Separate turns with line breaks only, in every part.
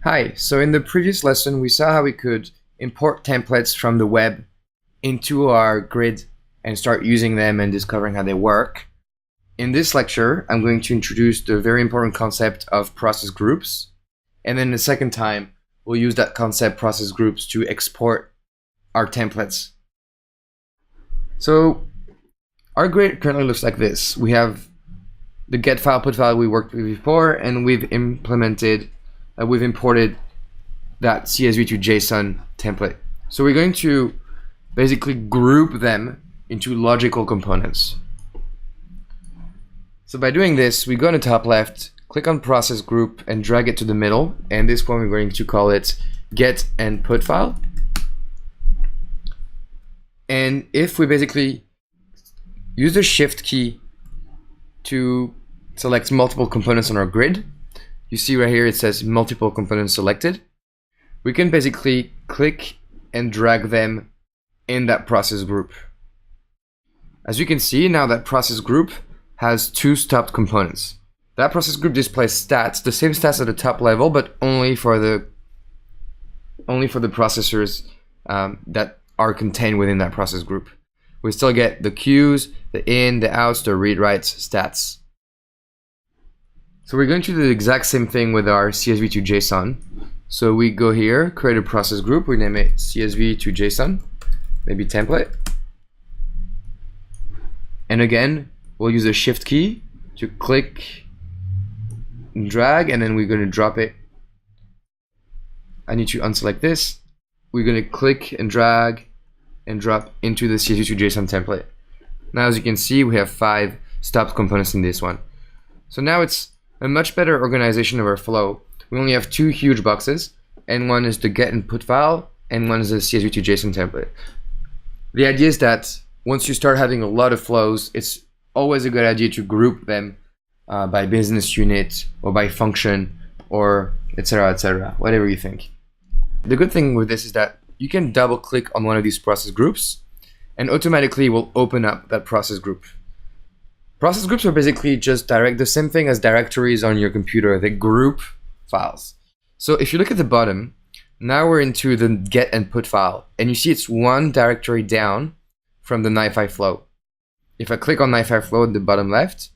Hi, so in the previous lesson we saw how we could import templates from the web into our grid and start using them and discovering how they work. In this lecture, I'm going to introduce the very important concept of process groups, and then the second time we'll use that concept process groups to export our templates. So our grid currently looks like this. We have the get file, put file we worked with before, and we've imported that CSV to JSON template. So we're going to basically group them into logical components. So by doing this, we go on the top left, click on process group and drag it to the middle. And this one we're going to call it get and put file. And if we basically use the shift key to select multiple components on our grid, you see right here it says multiple components selected. We can basically click and drag them in that process group. As you can see, now that process group has two stopped components. That process group displays stats, the same stats at the top level, but only for the processors that are contained within that process group. We still get the queues, the in, the outs, the read writes stats. So we're going to do the exact same thing with our CSV to JSON. So we go here, create a process group, we name it CSV to JSON, maybe template. And again, we'll use the shift key to click and drag, and then we're going to drop it. I need to unselect this. We're going to click and drag and drop into the CSV to JSON template. Now, as you can see, we have 5 stopped components in this one. So now it's a much better organization of our flow. We only have 2 huge boxes, and one is the get and put file, and one is the CSV to JSON template. The idea is that once you start having a lot of flows, it's always a good idea to group them by business unit or by function or etc., whatever you think. The good thing with this is that you can double click on one of these process groups and automatically it will open up that process group. Process groups are basically just the same thing as directories on your computer. They group files. So if you look at the bottom, now we're into the get and put file, and you see it's one directory down from the NiFi flow. If I click on NiFi flow at the bottom left,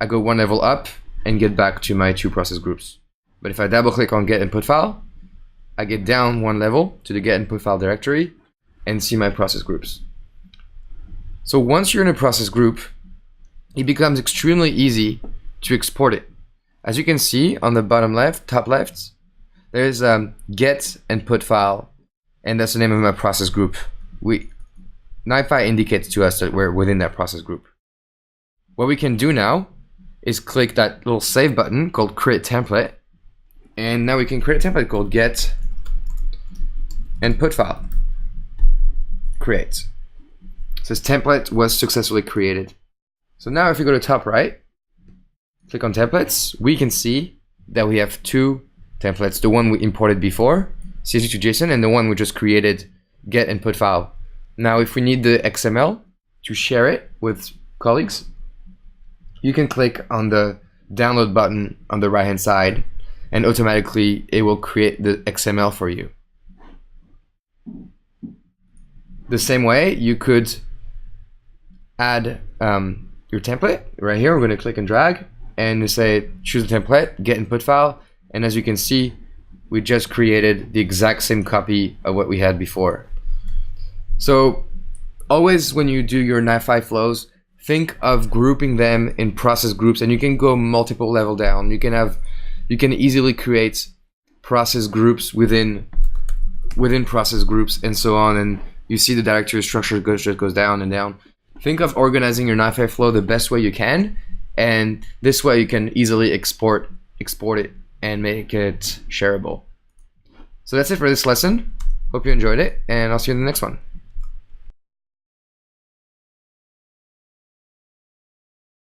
I go one level up and get back to my 2 process groups. But if I double click on get and put file, I get down one level to the get and put file directory and see my process groups. So once you're in a process group, it becomes extremely easy to export it. As you can see on the bottom left, top left, there's get and put file, and that's the name of my process group. NiFi indicates to us that we're within that process group. What we can do now is click that little save button called create template, and now we can create a template called get and put file. Create. It says template was successfully created. So now if we go to top right, click on templates, we can see that we have 2 templates. The one we imported before, CSV to JSON, and the one we just created, get and put file. Now if we need the XML to share it with colleagues, you can click on the download button on the right hand side and automatically it will create the XML for you. The same way you could add your template. Right here, we're going to click and drag and say choose the template, get and put file, and as you can see, we just created the exact same copy of what we had before. So always when you do your NiFi flows, think of grouping them in process groups, and you can go multiple level down. You can easily create process groups within process groups and so on, and you see the directory structure just goes down and down. Think of organizing your NiFi flow the best way you can, and this way you can easily export it and make it shareable. So that's it for this lesson. Hope you enjoyed it, and I'll see you in the next one.